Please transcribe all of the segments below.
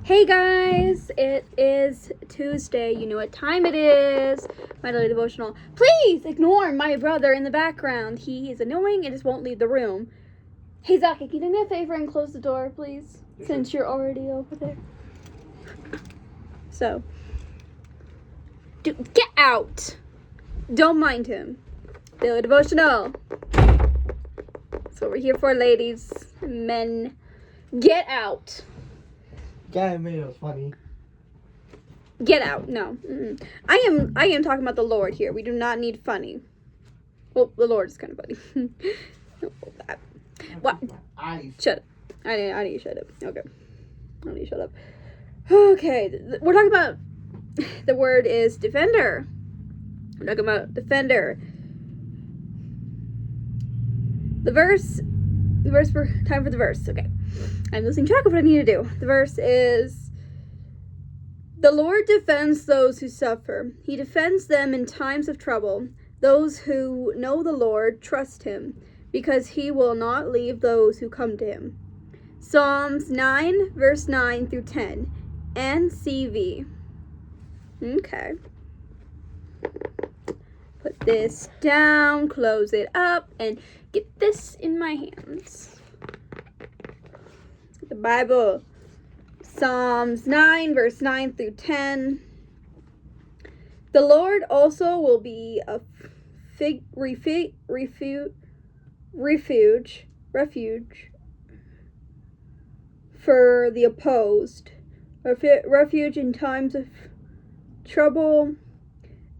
Hey guys, it is Tuesday. You know what time it is. My daily devotional. Please ignore my brother in the background. He is annoying and just won't leave the room. Hey Zach, can you do me a favor and close the door, please? Since you're already over there. So, get out. Don't mind him. Daily devotional. That's what we're here for, ladies, men. Get out. Guy made it funny. Get out. No. Mm-mm. I am talking about the Lord here. We do not need funny. Well, the Lord is kind of funny. What? Shut up. I need to shut up. Okay. I need to shut up. Okay. We're talking about, the word is defender. We're talking about defender. Time for the verse. Okay. I'm losing track of what I need to do. The verse is, the Lord defends those who suffer. He defends them in times of trouble. Those who know the Lord trust him, because he will not leave those who come to him. Psalms 9, verse 9 through 10. NCV. Okay. Put this down, close it up, and get this in my hands. The Bible. Psalms 9, verse 9 through 10. The Lord also will be a refuge for the opposed, refuge in times of trouble,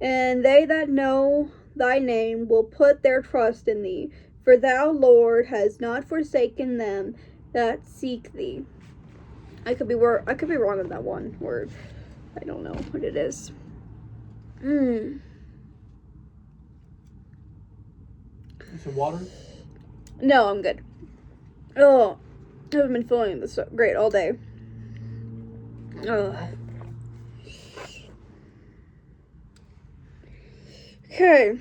and they that know thy name will put their trust in thee. For thou, Lord, hast not forsaken them that seek thee. I could be wrong on that one word. I don't know what it is. Some water? No, I'm good. Oh, I haven't been feeling this great all day. Oh. Okay.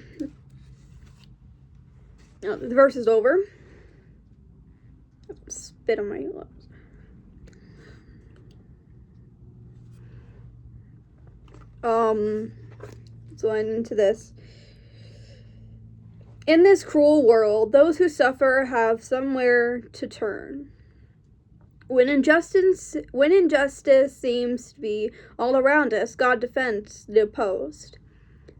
Oh, the verse is over. Spit on my lips. So I'm into this. In this cruel world, those who suffer have somewhere to turn. When injustice seems to be all around us, God defends the opposed.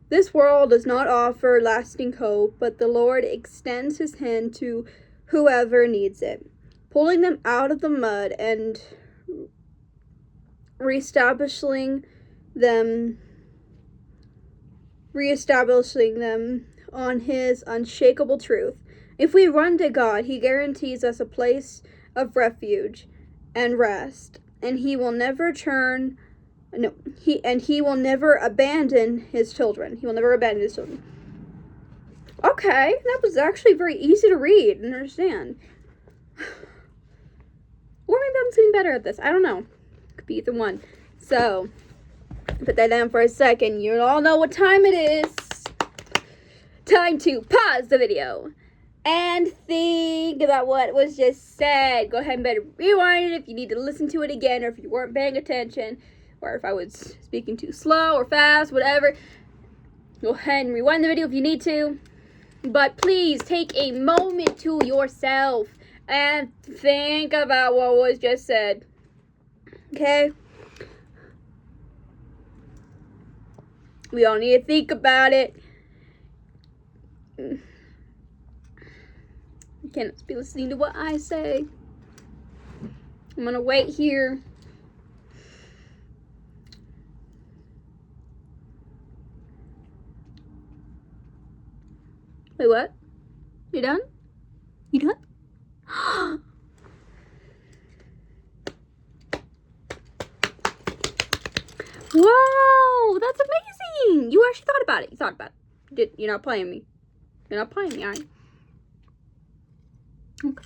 This world does not offer lasting hope, but the Lord extends his hand to whoever needs it, pulling them out of the mud and reestablishing them on his unshakable truth. If we run to God, he guarantees us a place of refuge and rest, and he will never abandon his children. He will never abandon his children. Okay, that was actually very easy to read and understand. Or maybe I'm getting better at this. I don't know. Could be either one. So, put that down for a second. You all know what time it is. Time to pause the video and think about what was just said. Go ahead and better rewind it if you need to listen to it again, or if you weren't paying attention, or if I was speaking too slow or fast, whatever. Go ahead and rewind the video if you need to. But please take a moment to yourself and think about what was just said. Okay? We all need to think about it. You can't be listening to what I say. I'm gonna wait here. Wait, what? You done? You done? Wow, that's amazing! You actually thought about it. You thought about it. You're not playing me. You're not playing me, are you? Okay.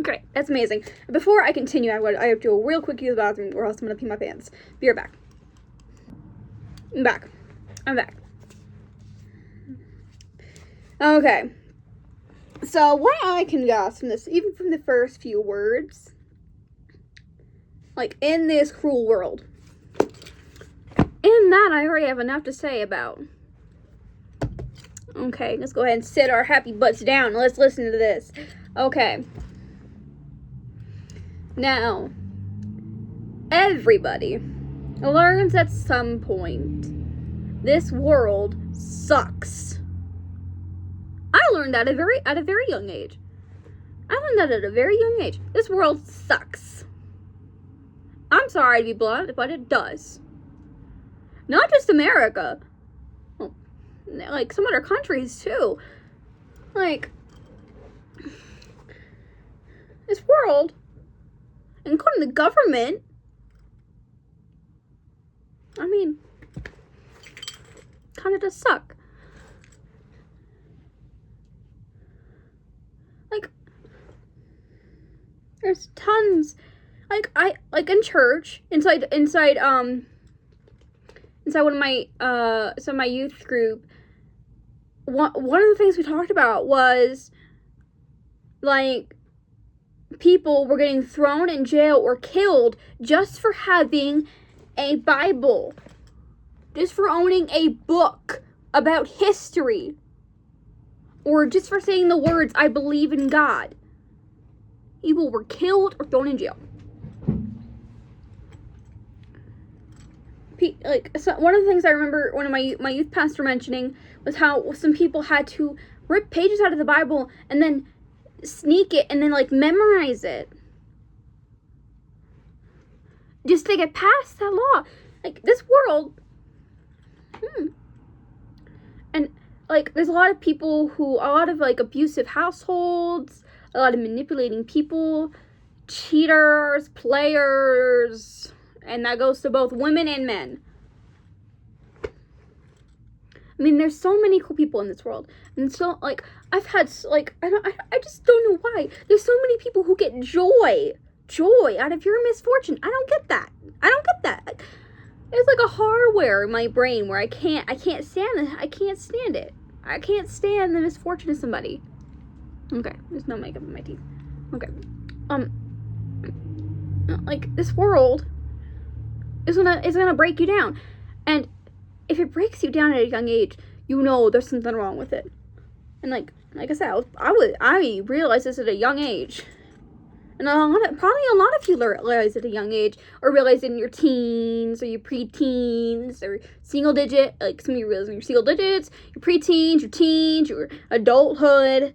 Great. That's amazing. Before I continue, I have to do a real quick use of the bathroom, or else I'm going to pee my pants. Be right back. I'm back. Okay. So what I can guess from this, even from the first few words, Like, in this cruel world. In that, I already have enough to say about. Okay, let's go ahead and sit our happy butts down. Let's listen to this. Okay. Now, everybody learns at some point this world sucks. I learned that at a very young age. This world sucks. I'm sorry to be blunt, but it does. Not just America. Well, like some other countries too. Like, this world, including the government, I mean, kind of does suck. Like, there's tons, like in church, inside one of my, some of my youth group, one of the things we talked about was, like, people were getting thrown in jail or killed just for having a Bible. Just for owning a book about history. Or just for saying the words, I believe in God. People were killed or thrown in jail. One of the things I remember one of my youth pastor mentioning was how some people had to rip pages out of the Bible and then sneak it and then like memorize it just to get past that law. Like, this world, and like there's a lot of like abusive households, a lot of manipulating people, cheaters, players, and that goes to both women and men. I mean, there's so many cool people in this world. And so, like, I've had, like, I just don't know why. There's so many people who get joy out of your misfortune. I don't get that. It's like a hardware in my brain where I can't stand it. I can't stand the misfortune of somebody. Okay, there's no makeup in my teeth. Okay. Like, this world is gonna break you down. And if it breaks you down at a young age, you know there's something wrong with it. And like I said, I realized this at a young age. And probably a lot of you realize at a young age, or realize in your teens, or your preteens, or single digit, like some of you realize in your single digits, your preteens, your teens, your adulthood.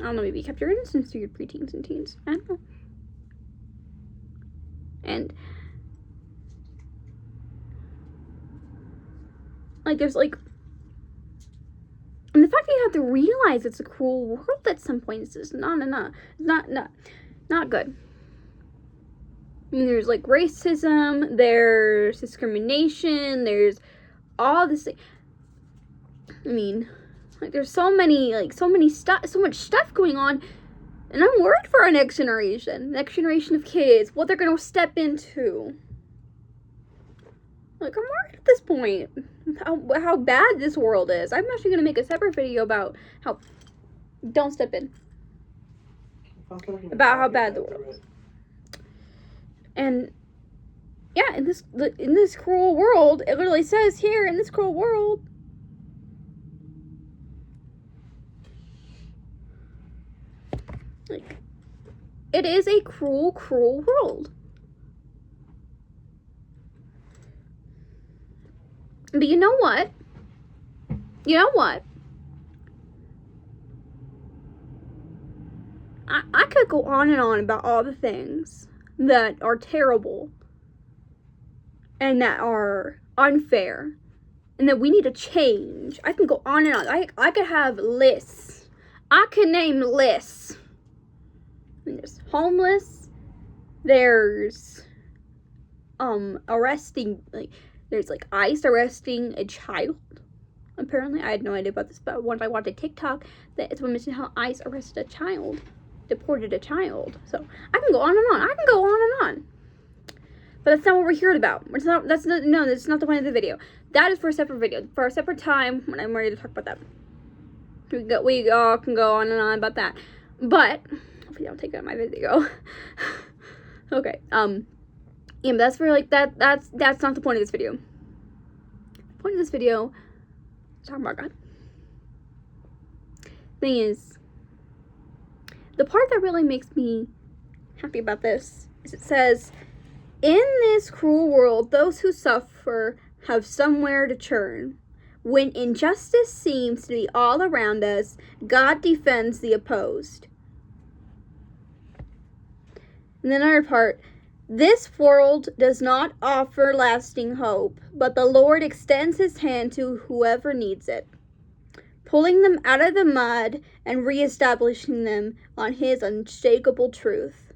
I don't know, maybe you kept your innocence through your preteens and teens. I don't know. And like, there's like, and the fact that you have to realize it's a cruel world at some point is just not good. I mean, there's like racism, there's discrimination, there's all this. I mean, like, there's so much stuff going on, and I'm worried for our next generation of kids, what they're gonna step into. Like, I'm worried at this point how bad this world is. I'm actually gonna make a separate video about how don't step in. About how bad the world is. And yeah, in this cruel world, it literally says here, in this cruel world, like, it is a cruel world. But you know what? I could go on and on about all the things that are terrible and that are unfair and that we need to change. I can go on and on. I could have lists. I could name lists. I mean, there's homeless. There's arresting, like, there's like ICE arresting a child. Apparently, I had no idea about this, but once I watched a TikTok that it's mentioned how ICE arrested a child, deported a child. So I can go on and on. But that's not what we're here about. That's not the point of the video. That is for a separate video, for a separate time when I'm ready to talk about that. We all can go on and on about that. But Hopefully I'll take it out of my video. Okay, yeah, but that's for, like, that's not the point of this video. The point of this video is talking about God. Thing is, the part that really makes me happy about this is it says, in this cruel world, those who suffer have somewhere to turn. When injustice seems to be all around us, God defends the opposed. And then another part, this world does not offer lasting hope, but the Lord extends his hand to whoever needs it, pulling them out of the mud and reestablishing them on his unshakable truth.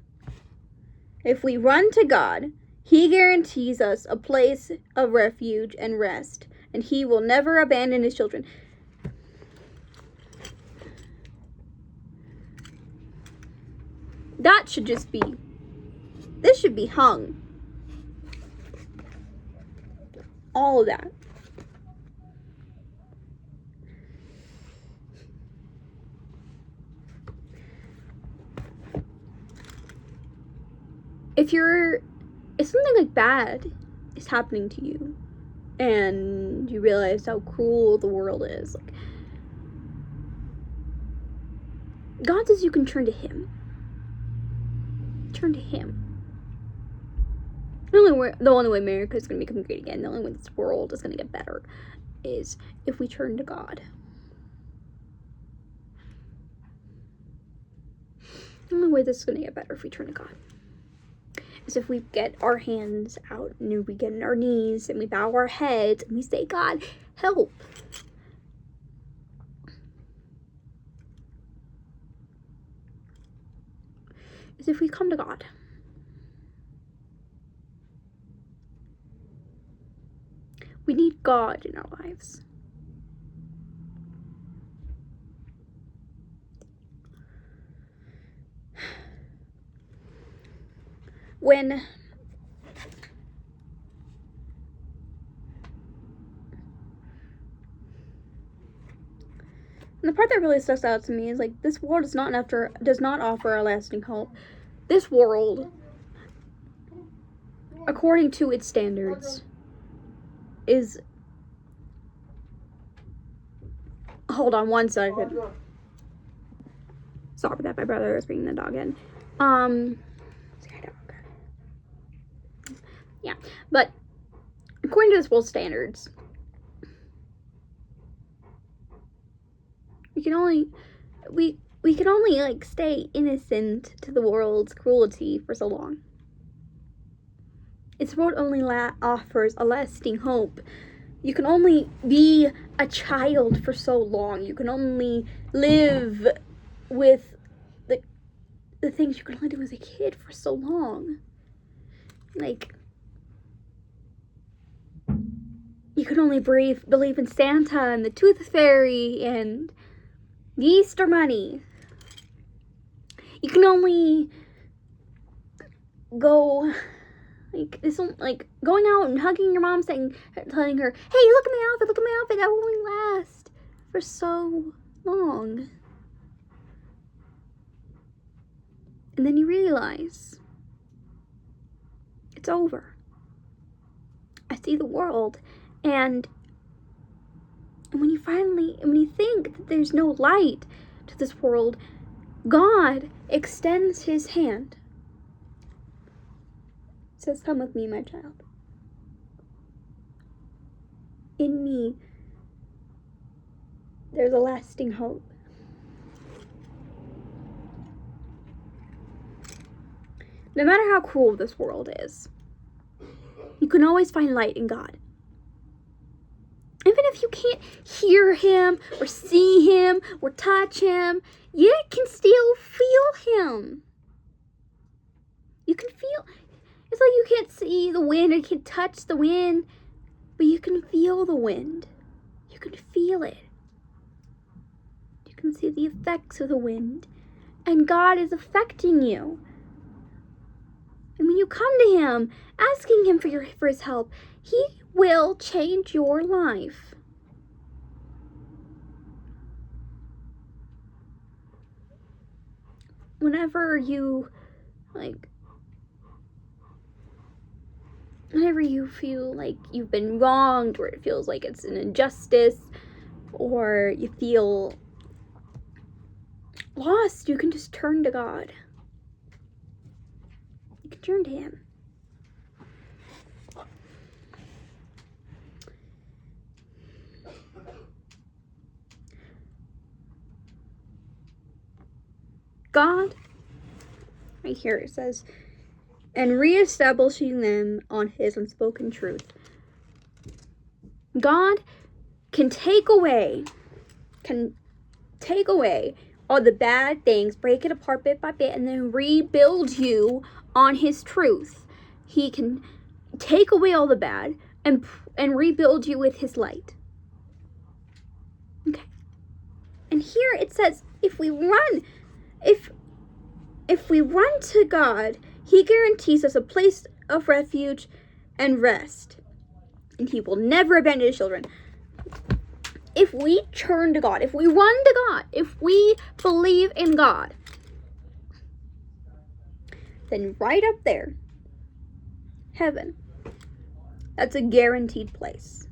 If we run to God, he guarantees us a place of refuge and rest, and he will never abandon his children. That should just be, this should be hung. All of that. If something like bad is happening to you and you realize how cruel the world is, like, God says you can turn to him. Turn to him. The only way America is going to become great again, the only way this world is going to get better, is if we turn to God. The only way this is going to get better if we turn to God is if we get our hands out and we get on our knees and we bow our heads and we say, God, help. Is if we come to God. We need God in our lives. When the part that really sticks out to me is, like, this world does not offer a lasting hope. This world, according to its standards, is, hold on one second. Sorry about that, my brother is bringing the dog in. Yeah, but according to this world's standards, we can only like stay innocent to the world's cruelty for so long. Its world only offers a lasting hope. You can only be a child for so long. You can only live with the things you can only do as a kid for so long. Like, you can only believe in Santa and the Tooth Fairy and the Easter Bunny. You can only go, like going out and hugging your mom, telling her, hey, look at my outfit, that will only last for so long. And then you realize it's over. I see the world, and when you think that there's no light to this world, God extends his hand. Says, come with me, my child. In me, there's a lasting hope. No matter how cruel this world is, you can always find light in God. Even if you can't hear him or see him or touch him, you can still feel him. You can feel, it's like you can't see the wind or you can't touch the wind, but you can feel the wind. You can feel it. You can see the effects of the wind. And God is affecting you. And when you come to him, asking him for his help, he will change your life. whenever you, like, whenever you feel like you've been wronged, or it feels like it's an injustice, or you feel lost, you can just turn to God. You can turn to Him. God, right here it says, and reestablishing them on His unspoken truth. God can take away all the bad things, break it apart bit by bit, and then rebuild you on His truth. He can take away all the bad and rebuild you with His light. Okay. And here it says, if we run to God, He guarantees us a place of refuge and rest. And He will never abandon His children. If we turn to God, if we run to God, if we believe in God, then right up there, heaven, that's a guaranteed place.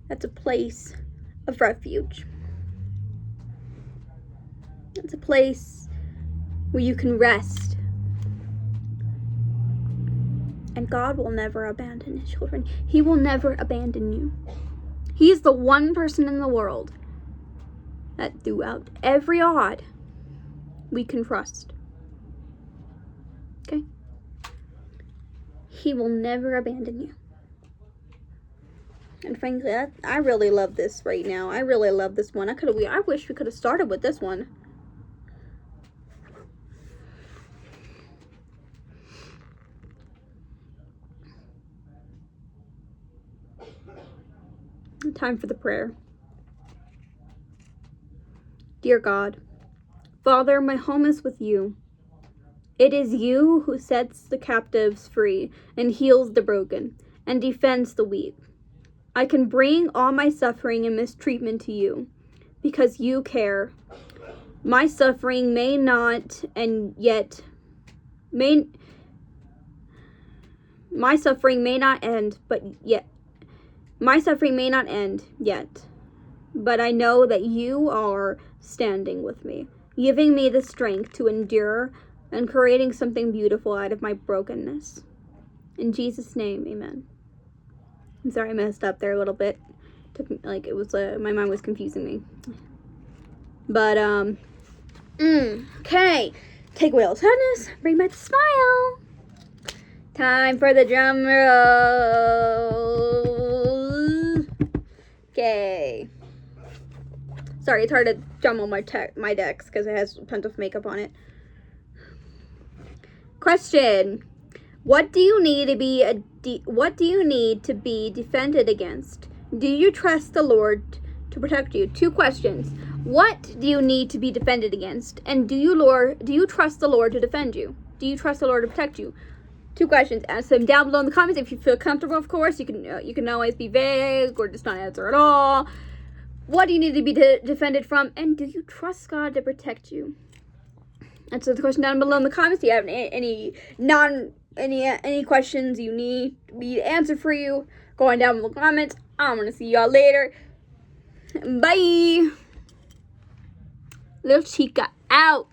That's a place of refuge. It's a place where you can rest. And God will never abandon His children. He will never abandon you. He is the one person in the world that throughout every odd, we can trust. Okay? He will never abandon you. And frankly, I really love this right now. I really love this one. I wish we could have started with this one. Time for the prayer. Dear God, Father, my home is with you. It is you who sets the captives free and heals the broken and defends the weak. I can bring all my suffering and mistreatment to you because you care. My suffering may not end yet. My suffering may not end yet, but I know that you are standing with me, giving me the strength to endure and creating something beautiful out of my brokenness. In Jesus' name, amen. I'm sorry I messed up there a little bit. Took me, like, it was, my mind was confusing me. But, okay. Take away all sadness, bring back the smile. Time for the drum roll. Okay. Sorry, it's hard to jumble my decks because it has tons of makeup on it. Question: What do you need to be defended against? Do you trust the Lord to protect you? 2 questions. What do you need to be defended against? And do you trust the Lord to defend you? Do you trust the Lord to protect you? 2 questions. Answer them down below in the comments if you feel comfortable, of course. You can always be vague or just not answer at all. What do you need to be defended from? And do you trust God to protect you? Answer the question down below in the comments. Do you have any questions you need me to answer for you? Going down in the comments. I'm gonna see y'all later. Bye. Little Chica out.